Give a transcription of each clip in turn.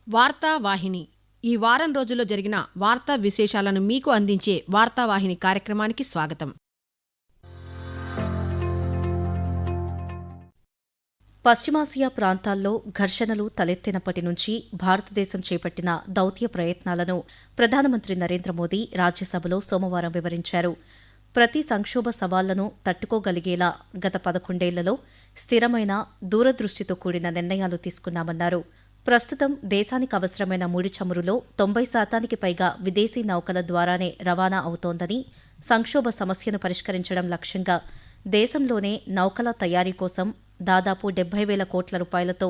వార్తావాహిని ఈ వారం రోజుల్లో జరిగిన వార్తా విశేషాలను మీకు అందించే వార్తావాహిని కార్యక్రమానికి స్వాగతం. పశ్చిమాసియా ప్రాంతాల్లో ఘర్షణలు తలెత్తినప్పటి నుంచి భారతదేశం చేపట్టిన దౌత్య ప్రయత్నాలను ప్రధానమంత్రి నరేంద్ర మోదీ రాజ్యసభలో సోమవారం వివరించారు. ప్రతి సంక్షోభ సవాళ్లను తట్టుకోగలిగేలా గత 11 ఏళ్లలో స్థిరమైన దూరదృష్టితో కూడిన నిర్ణయాలు తీసుకున్నామన్నారు. ప్రస్తుతం దేశానికి అవసరమైన ముడి చమురులో 90% పైగా విదేశీ నౌకల ద్వారానే రవాణా అవుతోందని, సంక్షోభ సమస్యను పరిష్కరించడం లక్ష్యంగా దేశంలోనే నౌకల తయారీ కోసం దాదాపు 70,000 కోట్ల రూపాయలతో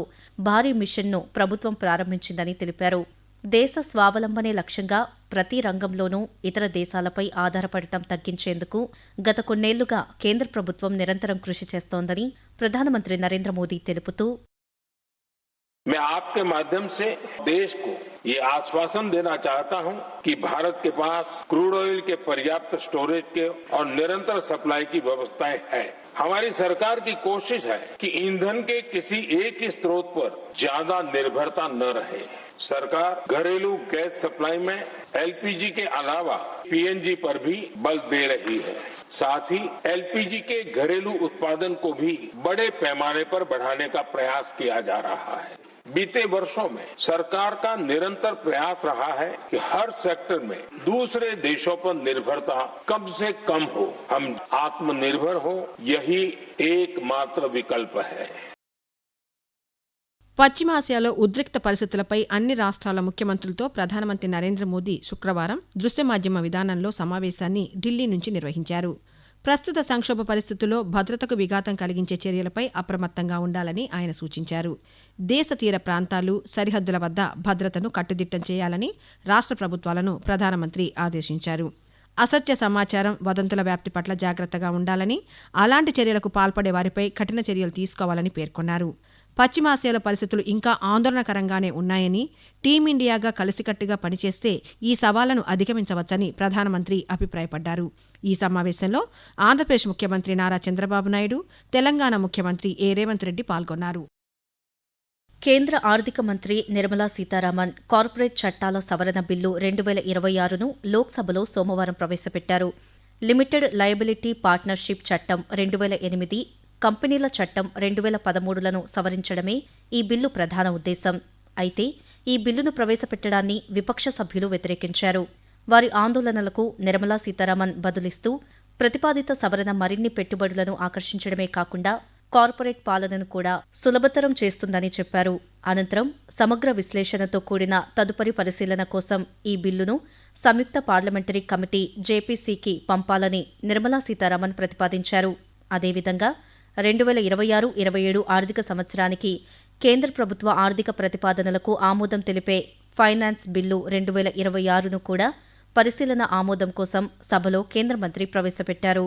భారీ మిషన్ను ప్రభుత్వం ప్రారంభించిందని తెలిపారు. దేశ స్వావలంబనే లక్ష్యంగా ప్రతి రంగంలోనూ ఇతర దేశాలపై ఆధారపడటం తగ్గించేందుకు గత కొన్నేళ్లుగా కేంద్ర ప్రభుత్వం నిరంతరం కృషి చేస్తోందని ప్రధానమంత్రి నరేంద్ర మోదీ తెలుపుతూ, मैं आपके माध्यम से देश को ये आश्वासन देना चाहता हूं कि भारत के पास क्रूड ऑयल के पर्याप्त स्टोरेज के और निरंतर सप्लाई की व्यवस्थाएं है. हमारी सरकार की कोशिश है कि ईंधन के किसी एक ही स्रोत पर ज्यादा निर्भरता न रहे. सरकार घरेलू गैस सप्लाई में एलपीजी के अलावा पीएनजी पर भी बल दे रही है. साथ ही एलपीजी के घरेलू उत्पादन को भी बड़े पैमाने पर बढ़ाने का प्रयास किया जा रहा है. बीते वर्षों में सरकार का निरंतर प्रयास रहा है कि हर सेक्टर में दूसरे देशों पर निर्भरता कम से कम हो. हम आत्मनिर्भर हो, यही एकमात्र विकल्प है. పశ్చిమాసియాలో ఉద్రిక్త పరిస్థితులపై అన్ని రాష్ట్రాల ముఖ్యమంత్రులతో ప్రధానమంత్రి నరేంద్ర మోదీ శుక్రవారం దృశ్య మాధ్యమ విధానంలో సమావేశాన్ని ఢిల్లీ నుంచి నిర్వహించారు. ప్రస్తుత సంక్షోభ పరిస్థితుల్లో భద్రతకు విఘాతం కలిగించే చర్యలపై అప్రమత్తంగా ఉండాలని ఆయన సూచించారు. దేశ తీర ప్రాంతాలు, సరిహద్దుల వద్ద భద్రతను కట్టుదిట్టం చేయాలని రాష్ట్ర ప్రభుత్వాలను ప్రధానమంత్రి ఆదేశించారు. అసత్య సమాచారం, వదంతుల వ్యాప్తి పట్ల జాగ్రత్తగా ఉండాలని, అలాంటి చర్యలకు పాల్పడే వారిపై కఠిన చర్యలు తీసుకోవాలని పేర్కొన్నారు. పశ్చిమాసియాలో పరిస్థితులు ఇంకా ఆందోళనకరంగానే ఉన్నాయని, టీమిండియాగా కలిసికట్టుగా పనిచేస్తే ఈ సవాళ్లను అధిగమించవచ్చని ప్రధానమంత్రి అభిప్రాయపడ్డారు. ఈ సమావేశంలో ఆంధ్రప్రదేశ్ ముఖ్యమంత్రి నారా చంద్రబాబు నాయుడు, తెలంగాణ ముఖ్యమంత్రి రేవంత్ రెడ్డి పాల్గొన్నారు. కేంద్ర ఆర్థిక మంత్రి నిర్మలా సీతారామన్ కార్పొరేట్ చట్టాల సవరణ బిల్లు 2026ను లోక్సభలో సోమవారం ప్రవేశపెట్టారు. లిమిటెడ్ లయబిలిటీ పార్ట్నర్షిప్ చట్టం 2008, కంపెనీల చట్టం 2013లను సవరించడమే ఈ బిల్లు ప్రధాన ఉద్దేశం. అయితే ఈ బిల్లును ప్రవేశపెట్టడాన్ని విపక్ష సభ్యులు వ్యతిరేకించారు. వారి ఆందోళనలకు నిర్మలా సీతారామన్ బదులిస్తూ, ప్రతిపాదిత సవరణ మరిన్ని పెట్టుబడులను ఆకర్షించడమే కాకుండా కార్పొరేట్ పాలనను కూడా సులభతరం చేస్తుందని చెప్పారు. అనంతరం సమగ్ర విశ్లేషణతో కూడిన తదుపరి పరిశీలన కోసం ఈ బిల్లును సంయుక్త పార్లమెంటరీ కమిటీ జేపీసీకి పంపాలని నిర్మలా సీతారామన్ ప్రతిపాదించారు. అదేవిధంగా 2026-27 ఆర్థిక సంవత్సరానికి కేంద్ర ప్రభుత్వ ఆర్థిక ప్రతిపాదనలకు ఆమోదం తెలిపే ఫైనాన్స్ బిల్లు 2026ను కూడా పరిశీలన ఆమోదం కోసం సభలో కేంద్ర మంత్రి ప్రవేశపెట్టారు.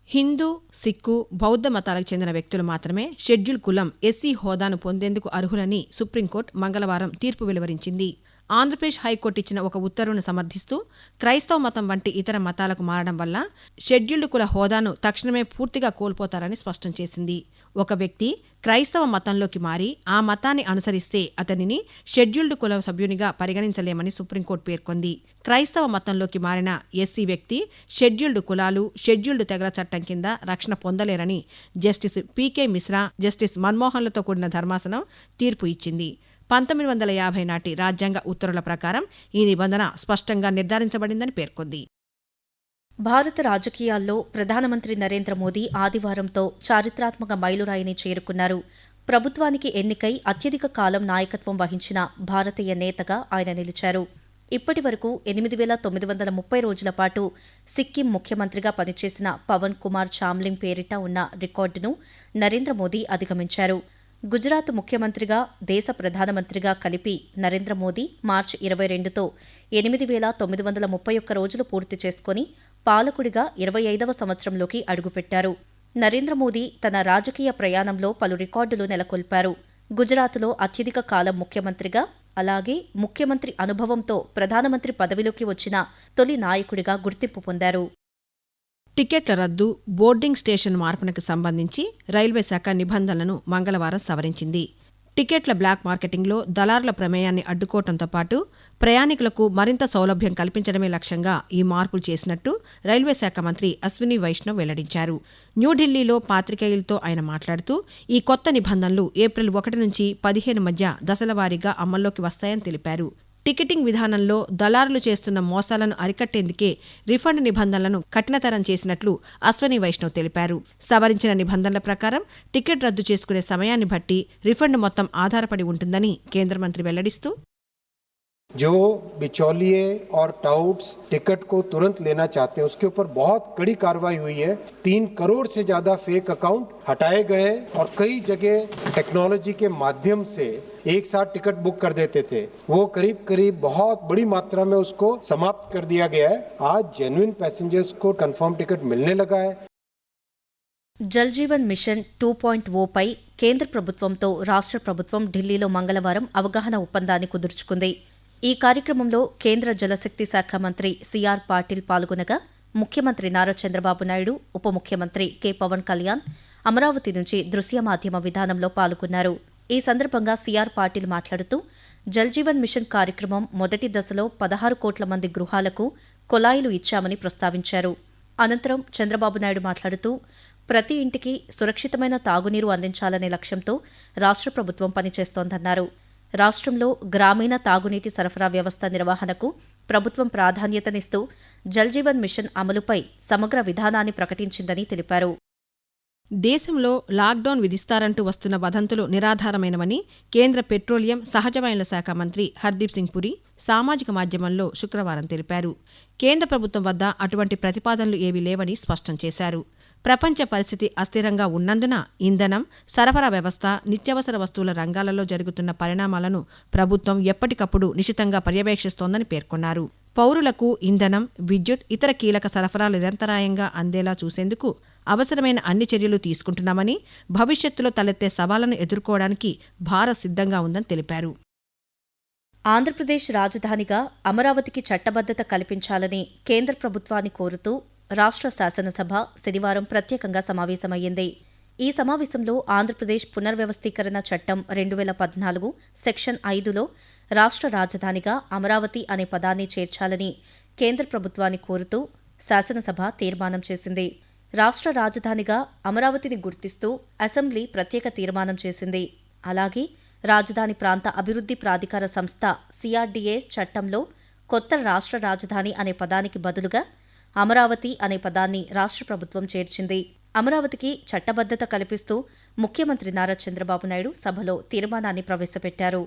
హిందూ, సిక్కు, బౌద్ధ మతాలకు చెందిన వ్యక్తులు మాత్రమే షెడ్యూల్ కులం ఎస్సీ హోదాను పొందేందుకు అర్హులని సుప్రీంకోర్టు మంగళవారం తీర్పు వెలువరించింది. ఆంధ్రప్రదేశ్ హైకోర్టు ఇచ్చిన ఒక ఉత్తర్వును సమర్థిస్తూ, క్రైస్తవ మతం వంటి ఇతర మతాలకు మారడం వల్ల షెడ్యూల్డ్ కుల హోదాను తక్షణమే పూర్తిగా కోల్పోతారని స్పష్టం చేసింది. ఒక వ్యక్తి క్రైస్తవ మతంలోకి మారి ఆ మతాన్ని అనుసరిస్తే అతనిని షెడ్యూల్డ్ కుల సభ్యునిగా పరిగణించలేమని సుప్రీంకోర్టు పేర్కొంది. క్రైస్తవ మతంలోకి మారిన ఎస్సీ వ్యక్తి షెడ్యూల్డ్ కులాలు, షెడ్యూల్డ్ తెగల చట్టం కింద రక్షణ పొందలేరని జస్టిస్ పీకే మిశ్రా, జస్టిస్ మన్మోహన్లతో కూడిన ధర్మాసనం తీర్పు ఇచ్చింది. 1950 నాటి రాజ్యాంగ ఉత్తర్వుల ప్రకారం ఈ నిబంధన స్పష్టంగా నిర్ధారించబడిందని పేర్కొంది. భారత రాజకీయాల్లో ప్రధానమంత్రి నరేంద్ర మోదీ ఆదివారంతో చారిత్రాత్మక మైలురాయిని చేరుకున్నారు. ప్రభుత్వానికి ఎన్నికై అత్యధిక కాలం నాయకత్వం వహించిన భారతీయ నేతగా ఆయన నిలిచారు. ఇప్పటి వరకు 8,930 రోజుల పాటు సిక్కిం ముఖ్యమంత్రిగా పనిచేసిన పవన్ కుమార్ చామ్లింగ్ పేరిట ఉన్న రికార్డును నరేంద్ర మోదీ అధిగమించారు. గుజరాత్ ముఖ్యమంత్రిగా, దేశ ప్రధానమంత్రిగా కలిపి నరేంద్ర మోదీ మార్చి 22తో 8,931 రోజులు పూర్తి చేసుకుని పాలకుడిగా 25వ సంవత్సరంలోకి అడుగుపెట్టారు. నరేంద్ర మోదీ తన రాజకీయ ప్రయాణంలో పలు రికార్డులు నెలకొల్పారు. గుజరాత్లో అత్యధిక కాలం ముఖ్యమంత్రిగా, అలాగే ముఖ్యమంత్రి అనుభవంతో ప్రధానమంత్రి పదవిలోకి వచ్చిన తొలి నాయకుడిగా గుర్తింపు పొందారు. టికెట్ల రద్దు, బోర్డింగ్ స్టేషన్ మార్పునకు సంబంధించి రైల్వే శాఖ నిబంధనలను మంగళవారం సవరించింది. టికెట్ల బ్లాక్ మార్కెటింగ్లో దళారుల ప్రమేయాన్ని అడ్డుకోవడంతో పాటు ప్రయాణికులకు మరింత సౌలభ్యం కల్పించడమే లక్ష్యంగా ఈ మార్పులు చేసినట్టు రైల్వే శాఖ మంత్రి అశ్విని వైష్ణవ్ వెల్లడించారు. న్యూఢిల్లీలో పాత్రికేయులతో ఆయన మాట్లాడుతూ ఈ కొత్త నిబంధనలు ఏప్రిల్ 1 నుంచి 15 మధ్య దశలవారీగా అమల్లోకి వస్తాయని తెలిపారు. టికెటింగ్ విధానంలో దళారులు చేస్తున్న మోసాలను అరికట్టేందుకే రిఫండ్ నిబంధనలను కఠినతరం చేసినట్లు అశ్వని వైష్ణవ్ తెలిపారు. సవరించిన నిబంధనల ప్రకారం టికెట్ రద్దు చేసుకునే సమయాన్ని బట్టి రిఫండ్ మొత్తం ఆధారపడి ఉంటుందని కేంద్ర మంత్రి వెల్లడిస్తూ जो बिचौलिए और टाउट्स टिकट को तुरंत लेना चाहते हैं उसके ऊपर बहुत कड़ी कार्रवाई हुई है। 3 करोड़ से ज्यादा फेक अकाउंट हटाए गए और कई जगह टेक्नोलॉजी के माध्यम से एक साथ टिकट बुक कर देते थे, वो करीब बहुत बड़ी मात्रा में उसको समाप्त कर दिया गया है। आज जेन्युइन पैसेंजर्स को कंफर्म टिकट मिलने लगा है। జల్ జీవన్ మిషన్ 2.0 పై కేంద్ర ప్రభుత్వంతో రాష్ట్ర ప్రభుత్వం ఢిల్లీలో మంగళవారం అవగాహన ఒప్పందాన్ని కుదుర్చుకుంది. ఈ కార్యక్రమంలో కేంద్ర జలశక్తి శాఖ మంత్రి సిఆర్ పాటిల్ పాల్గొనగా ముఖ్యమంత్రి నారా చంద్రబాబు నాయుడు, ఉప ముఖ్యమంత్రి కె పవన్ కళ్యాణ్ అమరావతి నుంచి దృశ్య మాధ్యమ విధానంలో పాల్గొన్నారు. ఈ సందర్భంగా సిఆర్ పాటిల్ మాట్లాడుతూ జల్ జీవన్ మిషన్ కార్యక్రమం మొదటి దశలో 16 కోట్ల మంది గృహాలకు కొలాయిలు ఇచ్చామని ప్రస్తావించారు. అనంతరం చంద్రబాబు నాయుడు మాట్లాడుతూ ప్రతి ఇంటికి సురక్షితమైన తాగునీరు అందించాలనే లక్ష్యంతో రాష్ట్ర ప్రభుత్వం పనిచేస్తోందన్నారు. రాష్ట్రంలో గ్రామీణ తాగునీటి సరఫరా వ్యవస్థ నిర్వహణకు ప్రభుత్వం ప్రాధాన్యతనిస్తూ జల్ జీవన్ మిషన్ అమలుపై సమగ్ర విధానాన్ని ప్రకటించిందని తెలిపారు. దేశంలో లాక్డౌన్ విధిస్తారంటూ వస్తున్న వదంతులు నిరాధారమైనవని కేంద్ర పెట్రోలియం, సహజ వనరుల శాఖ మంత్రి హర్దీప్ సింగ్ పురి సామాజిక మాధ్యమంలో శుక్రవారం తెలిపారు. కేంద్ర ప్రభుత్వం వద్ద అటువంటి ప్రతిపాదనలు ఏవీ లేవని స్పష్టం చేశారు. ప్రపంచ పరిస్థితి అస్థిరంగా ఉన్నందున ఇంధనం, సరఫరా వ్యవస్థ, నిత్యావసర వస్తువుల రంగాలలో జరుగుతున్న పరిణామాలను ప్రభుత్వం ఎప్పటికప్పుడు నిశితంగా పర్యవేక్షిస్తోందని పేర్కొన్నారు. పౌరులకు ఇంధనం, విద్యుత్, ఇతర కీలక సరఫరాలు నిరంతరాయంగా అందేలా చూసేందుకు అవసరమైన అన్ని చర్యలు తీసుకుంటున్నామని, భవిష్యత్తులో తలెత్తే సవాళ్లను ఎదుర్కోవడానికి భారత్ సిద్ధంగా ఉందని తెలిపారు. ఆంధ్రప్రదేశ్ రాజధానిగా అమరావతికి చట్టబద్ధత కల్పించాలని కేంద్ర ప్రభుత్వాన్ని కోరుతూ రాష్ట్ర శాసనసభ శనివారం ప్రత్యేకంగా సమావేశమయ్యింది. ఈ సమావేశంలో ఆంధ్రప్రదేశ్ పునర్వ్యవస్థీకరణ చట్టం 2014 సెక్షన్ 5లో రాష్ట్ర రాజధానిగా అమరావతి అనే పదాన్ని చేర్చాలని కేంద్ర ప్రభుత్వాన్ని కోరుతూ శాసనసభ తీర్మానం చేసింది. రాష్ట్ర రాజధానిగా అమరావతిని గుర్తిస్తూ అసెంబ్లీ ప్రత్యేక తీర్మానం చేసింది. అలాగే రాజధాని ప్రాంత అభివృద్ధి ప్రాధికార సంస్థ సిఆర్డీఏ చట్టంలో కొత్త రాష్ట్ర రాజధాని అనే పదానికి బదులుగా అమరావతి అనే పదాన్ని రాష్ట్ర ప్రభుత్వం చేర్చింది. అమరావతికి చట్టబద్ధత కల్పిస్తూ ముఖ్యమంత్రి నారా చంద్రబాబు నాయుడు సభలో తీర్మానాన్ని ప్రవేశపెట్టారు.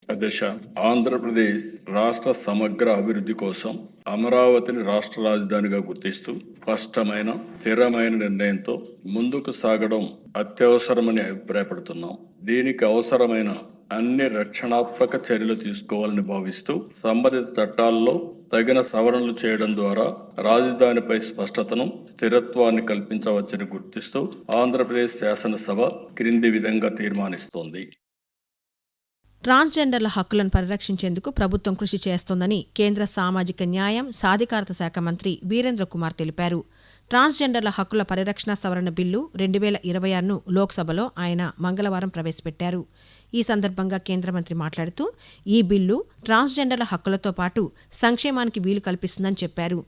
అధ్యక్ష, ఆంధ్రప్రదేశ్ రాష్ట్ర సమగ్ర అభివృద్ధి కోసం అమరావతిని రాష్ట్ర రాజధానిగా గుర్తిస్తూ స్పష్టమైన, స్థిరమైన నిర్ణయంతో ముందుకు సాగడం అత్యవసరమని అభిప్రాయపడుతున్నాం. దీనికి అవసరమైన అన్ని రక్షణాత్మక చర్యలు తీసుకోవాలని భావిస్తూ సంబంధిత చట్టాల్లో తగిన సవరణలు చేయడం ద్వారా రాజధానిపై స్పష్టతను, స్థిరత్వాన్ని కల్పించవచ్చని గుర్తిస్తూ ఆంధ్రప్రదేశ్ శాసనసభ క్రింది విధంగా తీర్మానిస్తోంది. ట్రాన్స్జెండర్ల హక్కులను పరిరక్షించేందుకు ప్రభుత్వం కృషి చేస్తోందని కేంద్ర సామాజిక న్యాయం, సాధికారత శాఖ మంత్రి వీరేంద్ర కుమార్ తెలిపారు. ట్రాన్స్జెండర్ల హక్కుల పరిరక్షణ సవరణ బిల్లు 2026ను లోక్సభలో ఆయన మంగళవారం ప్రవేశపెట్టారు. ఈ సందర్భంగా కేంద్ర మంత్రి మాట్లాడుతూ ఈ బిల్లు ట్రాన్స్జెండర్ల హక్కులతో పాటు సంక్షేమానికి వీలు కల్పిస్తుందని చెప్పారు.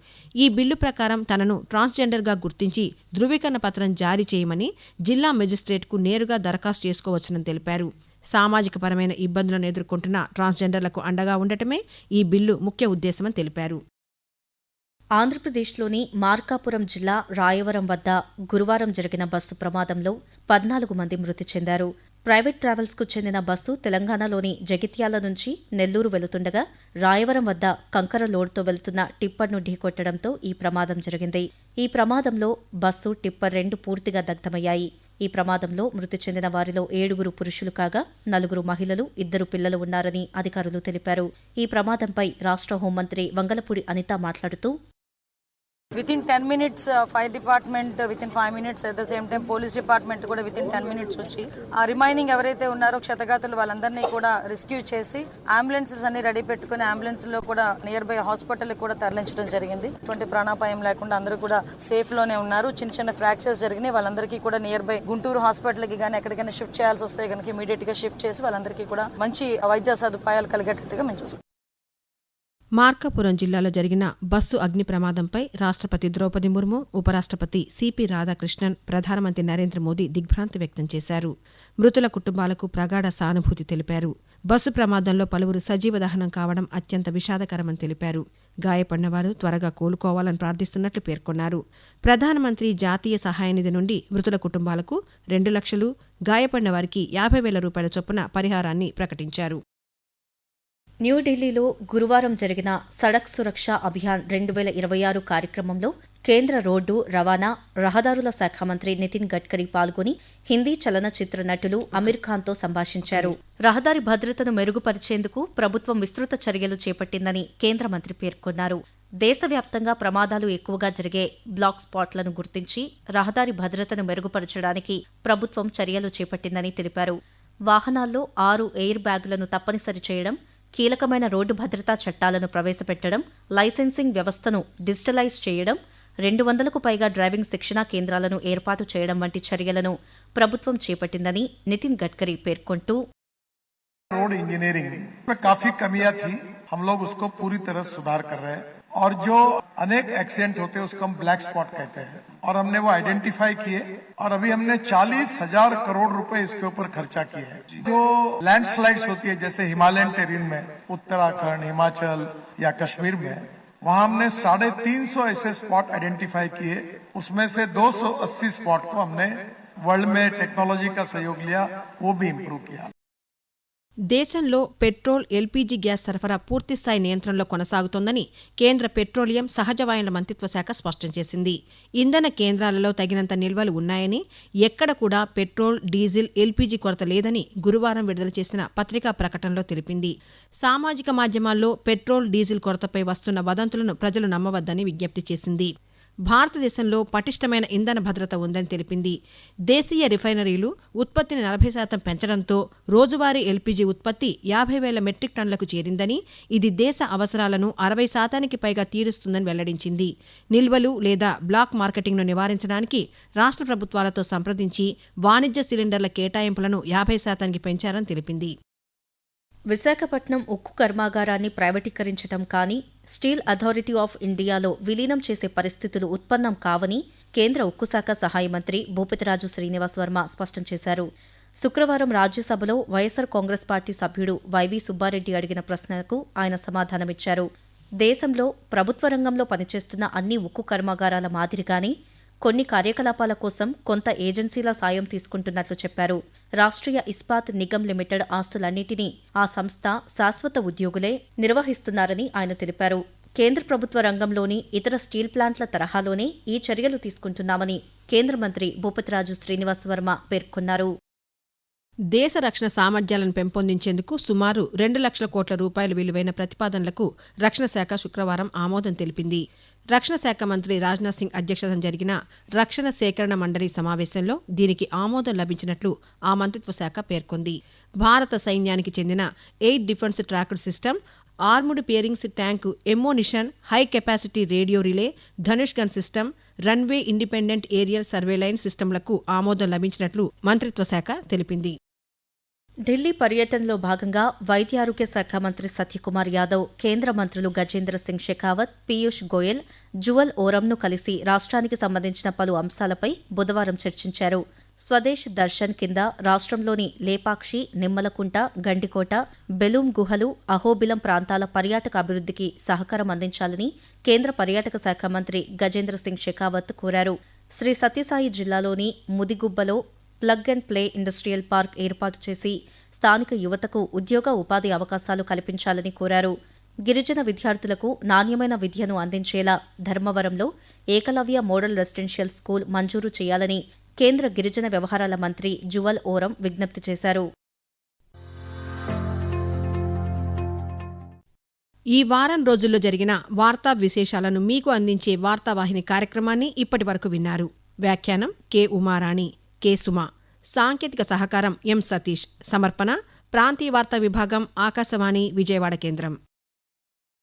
ఈ బిల్లు ప్రకారం తనను ట్రాన్స్జెండర్గా గుర్తించి ధృవీకరణ పత్రం జారీ చేయమని జిల్లా మెజిస్ట్రేట్కు నేరుగా దరఖాస్తు చేసుకోవచ్చునని తెలిపారు. సామాజికపరమైన ఇబ్బందులను ఎదుర్కొంటున్న ట్రాన్స్జెండర్లకు అండగా ఉండటమే ఈ బిల్లు ముఖ్య ఉద్దేశమని తెలిపారు. ఆంధ్రప్రదేశ్లోని మార్కాపురం జిల్లా రాయవరం వద్ద గురువారం జరిగిన బస్సు ప్రమాదంలో 14 మంది మృతి చెందారు. ప్రైవేట్ ట్రావెల్స్కు చెందిన బస్సు తెలంగాణలోని జగిత్యాల నుంచి నెల్లూరు వెళుతుండగా రాయవరం వద్ద కంకర లోడ్తో వెళ్తున్న టిప్పర్ను ఢీకొట్టడంతో ఈ ప్రమాదం జరిగింది. ఈ ప్రమాదంలో బస్సు, టిప్పర్ 2 పూర్తిగా దగ్ధమయ్యాయి. ఈ ప్రమాదంలో మృతి చెందిన వారిలో 7 పురుషులు కాగా 4 మహిళలు, 2 పిల్లలు ఉన్నారని అధికారులు తెలిపారు. ఈ ప్రమాదంపై రాష్ట్ర హోంమంత్రి వంగలపూడి అనిత మాట్లాడుతూ Within 10 minutes, fire department within 5 minutes, at the same time police department కూడా within 10 minutes వచ్చి ఆ రిమైనింగ్ ఎవరైతే ఉన్నారో క్షతగాతులు వాళ్ళందరినీ కూడా రెస్క్యూ చేసి అంబులెన్సెస్ అన్ని రెడీ పెట్టుకుని అంబులెన్స్ లో కూడా నియర్ బై హాస్పిటల్ కూడా తరలించడం జరిగింది. ఎటువంటి ప్రాణాపాయం లేకుండా అందరూ కూడా సేఫ్ లోనే ఉన్నారు. చిన్న చిన్న ఫ్రాక్చర్స్ జరిగినాయి. వాళ్ళందరికీ కూడా నియర్ బై గుంటూరు హాస్పిటల్ కి కానీ ఎక్కడికైనా షిఫ్ట్ చేయాల్సి వస్తే కనుక ఇమీడియట్ గా షిఫ్ట్ చేసి వాళ్ళందరికీ కూడా మంచి వైద్య సదుపాయాలు కలిగేటట్టుగా మేము చూసుకుంటాం. మార్కాపురం జిల్లాలో జరిగిన బస్సు అగ్ని ప్రమాదంపై రాష్ట్రపతి ద్రౌపది ముర్ము, ఉపరాష్ట్రపతి సిపి రాధాకృష్ణన్, ప్రధానమంత్రి నరేంద్ర మోదీ దిగ్భ్రాంతి వ్యక్తం చేశారు. మృతుల కుటుంబాలకు ప్రగాఢ సానుభూతి తెలిపారు. బస్సు ప్రమాదంలో పలువురు సజీవ దహనం కావడం అత్యంత విషాదకరమని తెలిపారు. గాయపడినవారు త్వరగా కోలుకోవాలని ప్రార్థిస్తున్నట్లు పేర్కొన్నారు. ప్రధానమంత్రి జాతీయ సహాయ నిధి నుండి మృతుల కుటుంబాలకు 2 లక్షలు, గాయపడిన వారికి 50,000 రూపాయల చొప్పున పరిహారాన్ని ప్రకటించారు. న్యూఢిల్లీలో గురువారం జరిగిన సడక్ సురక్ష అభియాన్ 2026 కార్యక్రమంలో కేంద్ర రోడ్డు రవాణా, రహదారుల శాఖ మంత్రి నితిన్ గడ్కరీ పాల్గొని హిందీ చలనచిత్ర నటులు అమీర్ ఖాన్తో సంభాషించారు. రహదారి భద్రతను మెరుగుపరిచేందుకు ప్రభుత్వం విస్తృత చర్యలు చేపట్టిందని కేంద్ర మంత్రి పేర్కొన్నారు. దేశవ్యాప్తంగా ప్రమాదాలు ఎక్కువగా జరిగే బ్లాక్ స్పాట్లను గుర్తించి రహదారి భద్రతను మెరుగుపరచడానికి ప్రభుత్వం చర్యలు చేపట్టిందని తెలిపారు. వాహనాల్లో 6 ఎయిర్ బ్యాగులను తప్పనిసరి చేయడం, కీలకమైన రోడ్డు భద్రతా చట్టాలను ప్రవేశపెట్టడం, లైసెన్సింగ్ వ్యవస్థను డిజిటలైజ్ చేయడం, 200కు పైగా డ్రైవింగ్ శిక్షణా కేంద్రాలను ఏర్పాటు చేయడం వంటి చర్యలను ప్రభుత్వం చేపట్టిందని నితిన్ గడ్కరీ పేర్కొంటూ रोड इंजीनियरिंग में काफी कमियां थी, हम लोग उसको पूरी तरह सुधार कर रहे हैं और जो अनेक एक्सीडेंट होते हैं उसको हम ब्लैक स्पॉट कहते हैं और हमने वो आइडेंटिफाई किए और अभी हमने 40,000 करोड़ रुपए इसके ऊपर खर्चा किए हैं. जो लैंडस्लाइड्स होती है जैसे हिमालयन टेरिन में उत्तराखंड, हिमाचल या कश्मीर में, वहां हमने 350 ऐसे स्पॉट आइडेंटिफाई किए. उसमें से 280 स्पॉट को हमने वर्ल्ड में टेक्नोलॉजी का सहयोग लिया, वो भी इम्प्रूव किया. దేశంలో పెట్రోల్, ఎల్పీజీ గ్యాస్ సరఫరా పూర్తిస్థాయి నియంత్రణలో కొనసాగుతోందని కేంద్ర పెట్రోలియం, సహజ వాయువుల మంత్రిత్వ శాఖ స్పష్టం చేసింది. ఇంధన కేంద్రాలలో తగినంత నిల్వలు ఉన్నాయని, ఎక్కడ కూడా పెట్రోల్, డీజిల్, ఎల్పీజీ కొరత లేదని గురువారం విడుదల చేసిన పత్రికా ప్రకటనలో తెలిపింది. సామాజిక మాధ్యమాల్లో పెట్రోల్, డీజిల్ కొరతపై వస్తున్న వదంతులను ప్రజలు నమ్మవద్దని విజ్ఞప్తి చేసింది. భారతదేశంలో పటిష్టమైన ఇంధన భద్రత ఉందని తెలిపింది. దేశీయ రిఫైనరీలు ఉత్పత్తిని 40% పెంచడంతో రోజువారీ ఎల్పీజీ ఉత్పత్తి 50,000 మెట్రిక్ టన్నులకు చేరిందని, ఇది దేశ అవసరాలను 60% పైగా తీరుస్తుందని వెల్లడించింది. నిల్వలు లేదా బ్లాక్ మార్కెటింగ్ను నివారించడానికి రాష్ట్ర ప్రభుత్వాలతో సంప్రదించి వాణిజ్య సిలిండర్ల కేటాయింపులను 50% పెంచారని తెలిపింది. విశాఖపట్నం ఉక్కు కర్మాగారాన్ని ప్రైవేటీకరించడం కానీ, స్టీల్ అథారిటీ ఆఫ్ ఇండియాలో విలీనం చేసే పరిస్థితులు ఉత్పన్నం కావని కేంద్ర ఉక్కు శాఖ సహాయ మంత్రి భూపతిరాజు శ్రీనివాస్ వర్మ స్పష్టం చేశారు. శుక్రవారం రాజ్యసభలో వైఎస్సార్ కాంగ్రెస్ పార్టీ సభ్యుడు వైవీ సుబ్బారెడ్డి అడిగిన ప్రశ్నకు ఆయన సమాధానమిచ్చారు. దేశంలో ప్రభుత్వ రంగంలో పనిచేస్తున్న అన్ని ఉక్కు కర్మాగారాల మాదిరిగానే కొన్ని కార్యకలాపాల కోసం కొంత ఏజెన్సీల సాయం తీసుకుంటున్నట్లు చెప్పారు. రాష్ట్రీయ ఇస్పాత్ నిగమ్ లిమిటెడ్ ఆస్తులన్నింటినీ ఆ సంస్థ శాశ్వత ఉద్యోగులే నిర్వహిస్తున్నారని ఆయన తెలిపారు. కేంద్ర ప్రభుత్వ రంగంలోని ఇతర స్టీల్ ప్లాంట్ల తరహాలోనే ఈ చర్యలు తీసుకుంటున్నామని కేంద్ర మంత్రి భూపతిరాజు శ్రీనివాస్ వర్మ పేర్కొన్నారు. దేశ రక్షణ సామర్థ్యాలను పెంపొందించేందుకు సుమారు 2 లక్షల కోట్ల రూపాయలు విలువైన ప్రతిపాదనలకు రక్షణ శాఖ శుక్రవారం ఆమోదం తెలిపింది. రక్షణ శాఖ మంత్రి రాజ్నాథ్ సింగ్ అధ్యక్షతన జరిగిన రక్షణ సేకరణ మండలి సమావేశంలో దీనికి ఆమోదం లభించినట్లు ఆ మంత్రిత్వ శాఖ పేర్కొంది. భారత సైన్యానికి చెందిన air defence tracked system, armoured piercings tank ammunition, high capacity radio relay, Dhanush gun system, runway independent aerial surveillance సిస్టమ్లకు ఆమోదం లభించినట్లు మంత్రిత్వ శాఖ తెలిపింది. ఢిల్లీ పర్యటనలో భాగంగా వైద్య ఆరోగ్య శాఖ మంత్రి సత్యకుమార్ యాదవ్, కేంద్ర మంత్రులు గజేంద్ర సింగ్ షెకావత్, పీయూష్ గోయల్, జువల్ ఓరంను కలిసి రాష్ట్రానికి సంబంధించిన పలు అంశాలపై బుధవారం చర్చించారు. స్వదేశ్ దర్శన్ కింద రాష్ట్రంలోని లేపాక్షి, నిమ్మలకుంట, గండికోట, బెలూం గుహలు, అహోబిలం ప్రాంతాల పర్యాటక అభివృద్ధికి సహకారం అందించాలని కేంద్ర పర్యాటక శాఖ మంత్రి గజేంద్ర సింగ్ షెకావత్ కోరారు. శ్రీ సత్యసాయి జిల్లాలోని ముదిగుబ్బలో plug and play industrial park ఏర్పాటు చేసి స్థానిక యువతకు ఉద్యోగ ఉపాధి అవకాశాలు కల్పించాలని కోరారు. గిరిజన విద్యార్థులకు నాణ్యమైన విద్యను అందించేలా ధర్మవరంలో ఏకలవ్య మోడల్ రెసిడెన్షియల్ స్కూల్ మంజూరు చేయాలని కేంద్ర గిరిజన వ్యవహారాల మంత్రి జువల్ ఓరం విజ్ఞప్తి చేశారు. ఈ వారం రోజుల్లో జరిగిన వార్తా విశేషాలను మీకు అందించే వార్తావాహిని కార్యక్రమాన్ని ఇప్పటివరకు విన్నారు. వ్యాఖ్యానం కె ఉమారాణి, కె సుమ. సాంకేతిక సహకారం ఎం సతీష్. సమర్పణ ప్రాంతీయ వార్తా విభాగం, ఆకాశవాణి విజయవాడ కేంద్రం.